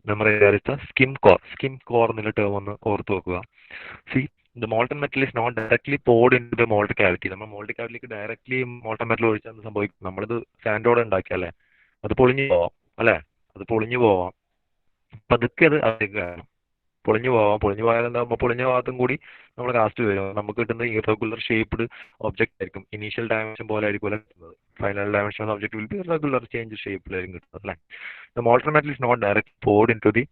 memorize there is the skim core. Skim core എന്നുള്ള ടേം ഒന്ന് ഓർത്ത് വെക്കുക. See, the molten metal is not directly poured into the mold cavity. നമ്മൾ മോൾഡ് കാവിറ്റിയിലേക്ക് ഡയറക്ട്ലി മോൾട്ടൺ മെറ്റൽ ഒഴിച്ചാൽ സംഭവിക്കും, നമ്മളിത് സാൻഡോടെ ഉണ്ടാക്കിയല്ലേ, അത് പൊളിഞ്ഞു പോവാം അല്ലെ. അത് പൊളിഞ്ഞു പോവാം, പതുക്കെ അത് അതിലേക്ക് കയറണം. പൊളിഞ്ഞു പോയാൽ എന്താകുമ്പോൾ പൊളിഞ്ഞ ഭാഗത്തും കൂടി നമ്മൾ കാസ്റ്റ് വരും. നമുക്ക് കിട്ടുന്ന ഇറഗുലർ ഷേപ്ഡ് ഒബ്ജക്റ്റ് ആയിരിക്കും. ഇനീഷ്യൽ ഡയമെൻഷൻ പോലെ ആയിരിക്കും കിട്ടുന്നത്. Final dimension of object will be irregular change ഷേപ്പിലായിരിക്കും കിട്ടുന്നത് അല്ലേ. The molten metal is not direct poured into the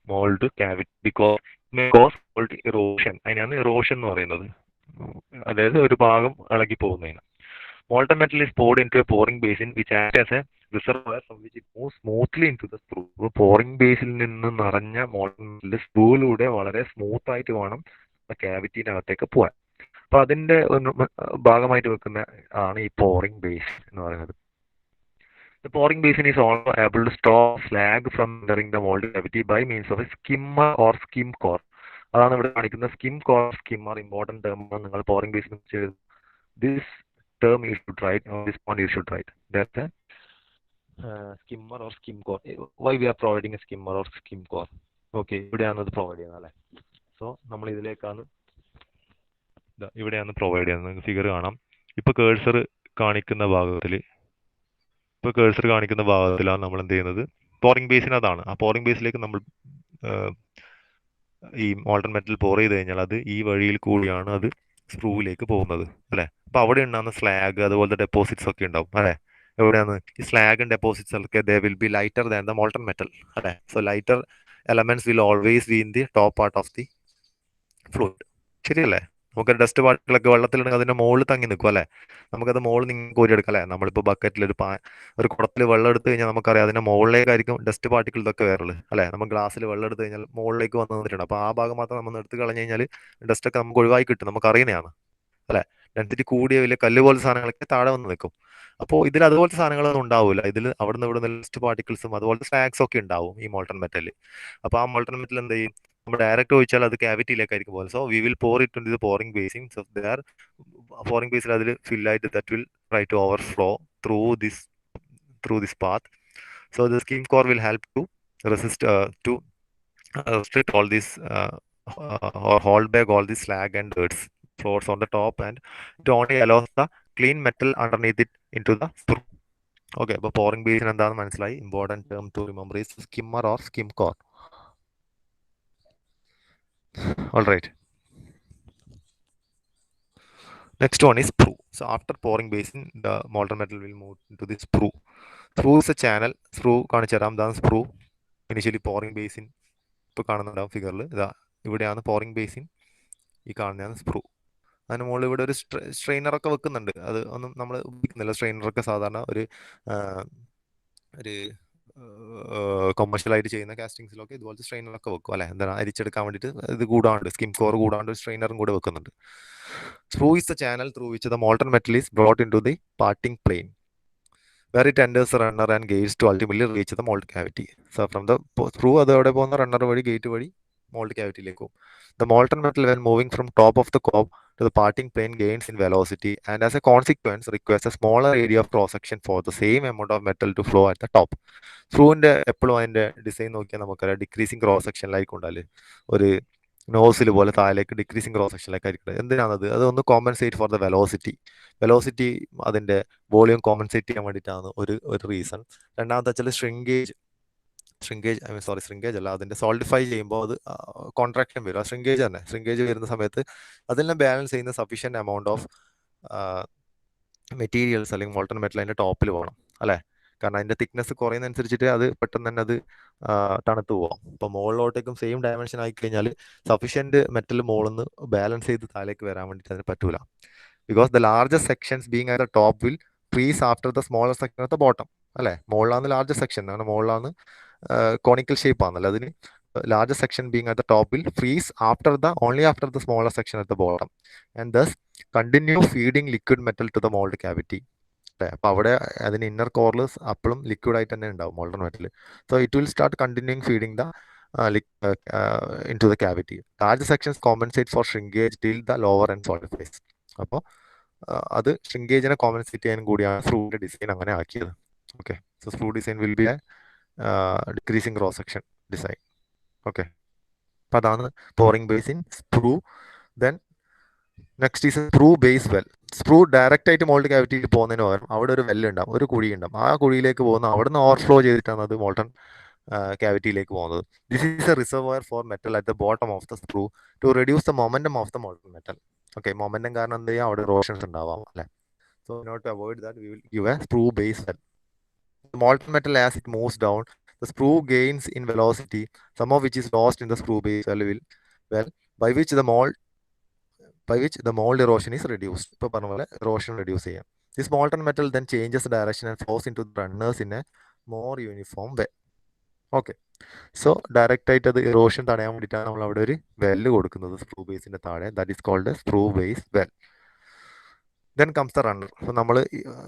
mold cavity because it may cause mold erosion. അതിനാണ് ഇറോഷൻ എന്ന് പറയുന്നത്, അതായത് ഒരു ഭാഗം ഇളകി പോകുന്നതിന്. Molten metal is poured into a pouring basin which acts as a reservoir from which it moves smoothly into the screw. Pouring ബേസിൽ നിന്ന് നിറഞ്ഞ മോൾട്ടൺ മെറ്റൽ സ്ക്രൂയിലൂടെ വളരെ സ്മൂത്ത് ആയിട്ട് വേണം ക്യാവിറ്റിനകത്തേക്ക് പോകാൻ. അപ്പൊ അതിന്റെ ഭാഗമായിട്ട് വെക്കുന്ന ആണ് ഈ പോറിംഗ് ബേസ് എന്ന് പറയുന്നത്. The pouring basin is also able to stop slag from entering the mold cavity by means of a skimmer or skim core. അതാണ് ഇവിടെ കാണിക്കുന്ന skim core, skimmer. Important term ആണ്. നിങ്ങൾ pouring basin this term you should write, or this point you should write. That's a skimmer or skim core. Why we are providing a skimmer or skim core? Okay, ഇവിടെയാണ് ഇത് provide ചെയ്യുന്നത് അല്ലേ. So നമ്മൾ ഇതിലേക്കാണ് provide ചെയ്യുന്നത്. നിങ്ങൾക്ക് figure കാണാം. ഇപ്പൊ കേഴ്സർ കാണിക്കുന്ന ഭാഗത്തിലാണ് നമ്മൾ എന്ത് ചെയ്യുന്നത്, പോറിംഗ് ബേസിൻ അതാണ്. ആ പോറിംഗ് ബേസിലേക്ക് നമ്മൾ ഈ മോൾട്ടൺ മെറ്റൽ പോർ ചെയ്ത് കഴിഞ്ഞാൽ അത് ഈ വഴിയിൽ കൂടിയാണ് അത് സ്ക്രൂവിലേക്ക് പോകുന്നത് അല്ലെ. അപ്പൊ അവിടെ ഉണ്ടാകുന്ന സ്ലാഗ് അതുപോലത്തെ ഡെപ്പോസിറ്റ്സ് ഒക്കെ ഉണ്ടാവും അല്ലെ. എവിടെയാണ് ഈ സ്ലാഗ് ഡെപ്പോസിറ്റ്സ് ഒക്കെ, they will be lighter than the molten metal അല്ലെ. So lighter elements will always be in the top part of the fluid. ശരിയല്ലേ. നമുക്ക് ഡസ്റ്റ് പാർട്ടികളൊക്കെ വെള്ളത്തിലുണ്ടെങ്കിൽ അതിന്റെ മുകളിൽ തങ്ങി നിൽക്കും അല്ലെ. നമുക്കത് മുകളിൽ നിന്ന് കോരിയെടുക്കാം അല്ലെ. നമ്മളിപ്പോൾ ബക്കറ്റിൽ ഒരു കുടത്തിൽ വെള്ളം എടുത്തു കഴിഞ്ഞാൽ നമുക്കറിയാം അതിന്റെ മുകളിലേക്കായിരിക്കും ഡസ്റ്റ് പാർട്ടിക്കിൾ ഇതൊക്കെ വരല് അല്ലെ. നമ്മൾ ഗ്ലാസ്സിൽ വെള്ളം എടുത്തു കഴിഞ്ഞാൽ മുകളിലേക്ക് വന്ന് നിന്നിട്ടുണ്ട്. അപ്പൊ ആ ഭാഗം മാത്രം നമ്മൾ എടുത്ത് കളഞ്ഞു കഴിഞ്ഞാൽ ഡസ്റ്റ് ഒക്കെ നമുക്ക് ഒഴിവായി കിട്ടും, നമുക്ക് അറിയുന്നതാണ് അല്ലെ. ഡെൻസിറ്റി കൂടിയ വലിയ കല്ല് പോലത്തെ സാധനങ്ങളൊക്കെ താഴെ വന്ന് നിൽക്കും. അപ്പോൾ ഇതിൽ അതുപോലത്തെ സാധനങ്ങളൊന്നും ഉണ്ടാവില്ല. ഇതിൽ അവിടെ നിന്ന് ഇവിടെ ഡസ്റ്റ് പാർട്ടിക്കിൾസും അതുപോലത്തെ സ്ലാഗ്സ് ഒക്കെ ഉണ്ടാവും ഈ മോൾട്ടൺ മെറ്റലിൽ. അപ്പൊ ആ മോൾട്ടൺ മെറ്റൽ എന്ത് ചെയ്യും, നമ്മൾ ഡയറക്റ്റ് ഒഴിച്ചാൽ അത് ക്യാവിറ്റിയിലേക്കായിരിക്കും പോകുന്നത്. So we will pour it in the pouring basin. So there pouring ബേസിൽ അതിൽ ഫിൽ ആയിട്ട് that will try to overflow through this path. So the skim core will help to resist to restrict all this or hold back all this slag and dirt floors on the top, and it only allows the clean metal underneath it into the screw. Okay, അപ്പോൾ pouring basin എന്താണെന്ന് മനസ്സിലായി. Important term to remember is skimmer or skim core. All right. Next one is sprue. So after pouring basin, the molten metal will move into the sprue. Sprue is a channel. Sprue കാണിച്ചു തരാം. ഇതാണ് sprue. Initially pouring basin ഇപ്പോൾ കാണുന്നുണ്ടാവും ഫിഗറിൽ. ഇതാ ഇവിടെയാണ് pouring basin. ഈ കാണുന്നതാണ് സ്പ്രൂ. അതിന് മുകളിൽ ഇവിടെ ഒരു സ്ട്രെയിനറൊക്കെ വെക്കുന്നുണ്ട്. അത് ഒന്നും നമ്മൾ ഉപയോഗിക്കുന്നില്ല. സ്ട്രെയിനറൊക്കെ സാധാരണ ഒരു ഒരു കൊമേഴ്ഷ്യലായിട്ട് ചെയ്യുന്ന കാസ്റ്റിങ്സിലൊക്കെ ഇതുപോലത്തെ സ്ട്രെയിനറൊക്കെ വെക്കും അല്ലേ. എന്താണ് അരിച്ചെടുക്കാൻ വേണ്ടിയിട്ട് ഇത് കൂടാണ്ട് സ്കിം കോർ കൂടാണ്ട് ഒരു സ്ട്രെയിനറും കൂടെ വെക്കുന്നുണ്ട്. Sprue is the channel through which the molten metal is brought into the parting plane, where it enters the runner and gates to ultimately reach the mold cavity. So from the screw അതോടെ പോകുന്ന runner വഴി gate വഴി mould ക്യാവിറ്റിയിലേക്ക് പോകും. The molten metal when moving from top of the cob to the parting plane gains in velocity and as a consequence requires a smaller area of cross section for the same amount of metal to flow at the top. സ്ക്രൂവിന്റെ എപ്പോഴും അതിന്റെ design നോക്കിയാൽ നമുക്കറിയാം decreasing cross സെക്ഷനിലായിരിക്കും ഉണ്ടാല്. ഒരു nozzle പോലെ താഴേക്ക് decreasing cross സെക്ഷനിലേക്ക് ആയിരിക്കും. എന്തിനാണത്? അതൊന്ന് കോമ്പൻസേറ്റ് ഫോർ ദ വെലോസിറ്റി അതിന്റെ വോളിയം കോമ്പൻസേറ്റ് ചെയ്യാൻ വേണ്ടിയിട്ടാണ് ഒരു റീസൺ. രണ്ടാമത്തെ വെച്ചാൽ ശ്രിങ്കേജ് അല്ല, അതിന്റെ സോൾഡിഫൈ ചെയ്യുമ്പോൾ അത് കോൺട്രാക്ഷൻ വരും. ആ ശ്രിങ്കേജ് വരുന്ന സമയത്ത് അതെല്ലാം ബാലൻസ് ചെയ്യുന്ന സഫീഷ്യന്റ് എമൗണ്ട് ഓഫ് മെറ്റീരിയൽസ് അല്ലെങ്കിൽ മോൾട്ടൺ മെറ്റൽ അതിന്റെ ടോപ്പിൽ വേണം അല്ലേ. കാരണം അതിന്റെ തിക്നെസ് കുറയുന്നതനുസരിച്ചിട്ട് അത് പെട്ടെന്ന് തന്നെ അത് തണുത്ത് പോവാം. ഇപ്പൊ മുകളിലോട്ടേക്കും സെയിം ഡയമെൻഷൻ ആയി കഴിഞ്ഞാൽ സഫീഷ്യന്റ് മെറ്റൽ മുകളിൽ നിന്ന് ബാലൻസ് ചെയ്ത് താഴേക്ക് വരാൻ വേണ്ടിയിട്ട് അതിന് പറ്റൂല. Because the largest sections being at the top will freeze after the smaller section at the bottom അല്ലേ. മുകളിലാണ് ലാർജസ്റ്റ് സെക്ഷൻ, അങ്ങനെ മുകളിലാണ് കോണിക്കൽ ഷേപ്പ് ആണല്ലോ. അതിന് largest section being at the top will freeze only after the smaller section at the bottom and thus continue feeding liquid metal to the mold cavity. അപ്പോൾ അവിടെ അതിന് inner കോറിൽ അപ്പോഴും liquid ആയിട്ട് തന്നെ ഉണ്ടാവും molten metal. So it will start continuing feeding the into the cavity. Large sections compensate for shrinkage till the lower end solidifies. അപ്പോൾ അത് ഷ്രിങ്കേജിനെ കോമ്പൻസേറ്റ് ചെയ്യാൻ കൂടിയാണ് സ്ക്രൂവിന്റെ ഡിസൈൻ അങ്ങനെ ആക്കിയത്. Okay, so screw design will be A decreasing cross section design. Okay, അപ്പം അതാണ് pouring basin screw. Then next is screw base well. Screw direct ആയിട്ട് mould ക്യാവിറ്റിയിൽ പോകുന്നതിന് പകരം അവിടെ ഒരു വെല്ല് ഉണ്ടാവും, ഒരു കുഴി ഉണ്ടാവും. ആ കുഴിയിലേക്ക് പോകുന്ന അവിടെ നിന്ന് ഓവർഫ്ലോ ചെയ്തിട്ടാണ് അത് മോൾട്ടൺ ക്യാവിറ്റിയിലേക്ക് പോകുന്നത്. This is a reservoir for metal at the bottom of the screw to reduce the momentum of the molten metal. Okay, momentum കാരണം എന്ത് ചെയ്യാം, അവിടെ റോഷൻസ് ഉണ്ടാവാം അല്ലേ. So not to avoid that we will give a screw base well. Molten metal as it moves down the screw gains in velocity, some of which is lost in the screw base well by which the mold erosion is reduced. ഇപ്പോൾ പറഞ്ഞ പോലെ erosion reduce ചെയ്യാം. This molten metal then changes direction and flows into the runners in a more uniform way. Okay, so direct ആയിട്ട് അത് erosion തടയാൻ വേണ്ടിയിട്ടാണ് നമ്മൾ അവിടെ ഒരു വെല്ല് കൊടുക്കുന്നത് സ്ക്രൂ ബേസിന്റെ താഴെ. That is called screw base well. Then comes the runner. അപ്പോൾ നമ്മൾ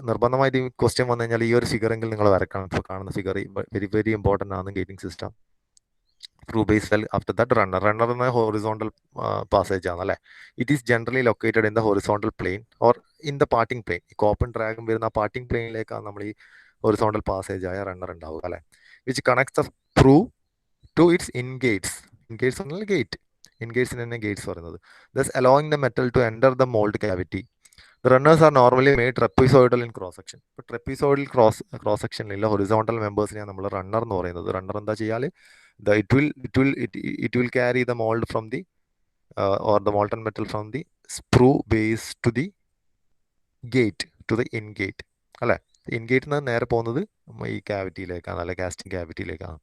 നിർബന്ധമായിട്ട് ഈ ക്വസ്റ്റ്യൻ വന്നു കഴിഞ്ഞാൽ ഈ ഒരു ഫിഗറെങ്കിൽ നിങ്ങൾ വരക്കണം. ഇപ്പോൾ കാണുന്ന ഫിഗർ വെരി വെരി ഇമ്പോർട്ടൻ്റ് ആണ് gating system. Screw base well after that runner എന്ന ഹോറിസോണ്ടൽ പാസേജ് ആണ് അല്ലേ. It is generally located in the horizontal plane or in the parting plane. ഈ കോപ്പൺ ഡ്രാഗും വരുന്ന ആ പാർട്ടിംഗ് പ്ലെയിനിലേക്കാണ് നമ്മൾ ഈ ഹോറിസോണ്ടൽ പാസേജ് ആയ റണ്ണർ ഉണ്ടാവുക അല്ലേ. Which connects the screw to its ingates. Ingates പറഞ്ഞാൽ ഗേറ്റ്, ഇൻഗേറ്റ്സിന് തന്നെ ഗേറ്റ്സ് പറയുന്നത്. Thus allowing the metal to enter the mould cavity. The runners are normally made trapezoidal in cross section. ഇപ്പോൾ ട്രപ്പീസോയിഡൽ cross സെക്ഷനിലുള്ള horizontal മെമ്പേഴ്സിനെയാണ് നമ്മൾ runner എന്ന് പറയുന്നത്. Runner എന്താ ചെയ്യാൽ, it will carry the mold from the or the molten metal from the sprue base to the gate, to the in gate അല്ലേ. ഇൻഗേറ്റിൽ നിന്ന് നേരെ പോകുന്നത് ഈ ക്യാവിറ്റിയിലേക്കാണ് അല്ലെ, casting ക്യാവിറ്റിയിലേക്കാണ്.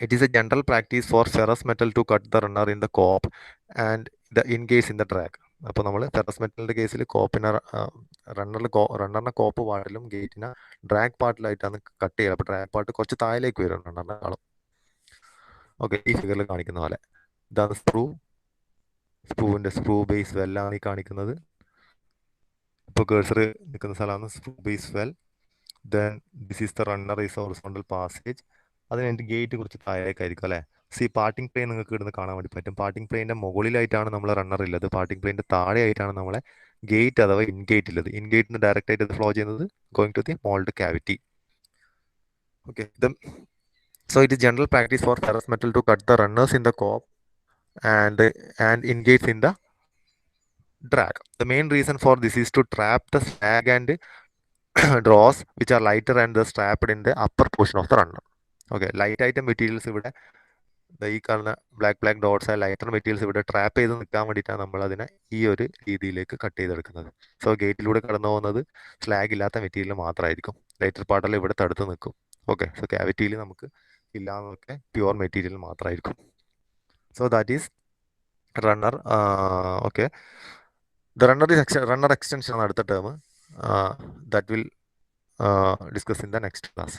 It is a general practice for ferrous metal to cut the runner in the cope and the ingates in the drag. അപ്പോൾ നമ്മൾ ferrous മെറ്റലിന്റെ കേസിൽ കോപ്പിനെ റണ്ണറിനെ കോപ്പ് പാർട്ടിലും ഗേറ്റിനെ drag പാർട്ടിലായിട്ടാണ് cut ചെയ്യുക. അപ്പോൾ ഡ്രാഗ് പാർട്ട് കുറച്ച് താഴേക്ക് വരും റണ്ണറിനെ കാണും. ഓക്കെ, ഈ ഫിഗറിൽ കാണിക്കുന്ന പോലെ ഇതാണ് സ്ക്രൂവിന്റെ സ്ക്രൂ ബേസ് വെല്ലാണ് ഈ കാണിക്കുന്നത്. ഇപ്പോൾ കേഴ്സർ നിൽക്കുന്ന സ്ഥലമാണ് screw base well. Then this is the runner is horizontal passage. അതിന് ഗേറ്റ് കുറച്ച് താഴേക്കായിരിക്കും അല്ലേ. സി പാർട്ടിംഗ് പ്ലെയിൻ നിങ്ങൾക്ക് ഇവിടുന്ന് കാണാൻ വേണ്ടി പറ്റും. പാർട്ടിംഗ് പ്ലെയിൻ്റെ മുകളിലായിട്ടാണ് നമ്മൾ റണ്ണർ ഉള്ളത്, പാർട്ടിംഗ് പ്ലെയിൻ്റെ താഴെയായിട്ടാണ് നമ്മളെ ഗേറ്റ് അഥവാ ഇൻഗേറ്റ് ഉള്ളത്. ഇൻഗേറ്റിന് ഡയറക്റ്റ് ആയിട്ട് ഫ്ലോ ചെയ്യുന്നത് going to the mould cavity. Okay, so it is general practice for ferrous metal to cut the runners in the cope and ingates in the drag. The main reason for this is to trap the slag and draws which are lighter and thus trapped in the upper portion of the runner. Okay, light item materials ഇവിടെ ഈ കാണുന്ന black dots lighter materials ഇവിടെ trap ചെയ്ത് നിൽക്കാൻ വേണ്ടിയിട്ടാണ് നമ്മൾ അതിനെ ഈ ഒരു രീതിയിലേക്ക് കട്ട് ചെയ്തെടുക്കുന്നത്. സോ ഗേറ്റിലൂടെ കടന്നു പോകുന്നത് സ്ലാഗ് ഇല്ലാത്ത മെറ്റീരിയൽ മാത്രമായിരിക്കും. ലൈറ്റർ പാർട്ടെല്ലാം ഇവിടെ തടുത്ത് നിൽക്കും. ഓക്കെ, സോ ക്യാവിറ്റിയിൽ നമുക്ക് ഇല്ലാന്നൊക്കെ പ്യുവർ മെറ്റീരിയൽ മാത്രമായിരിക്കും. So that is runner. Okay, the runner extension ആണ് അടുത്ത term. That will discuss in the next class.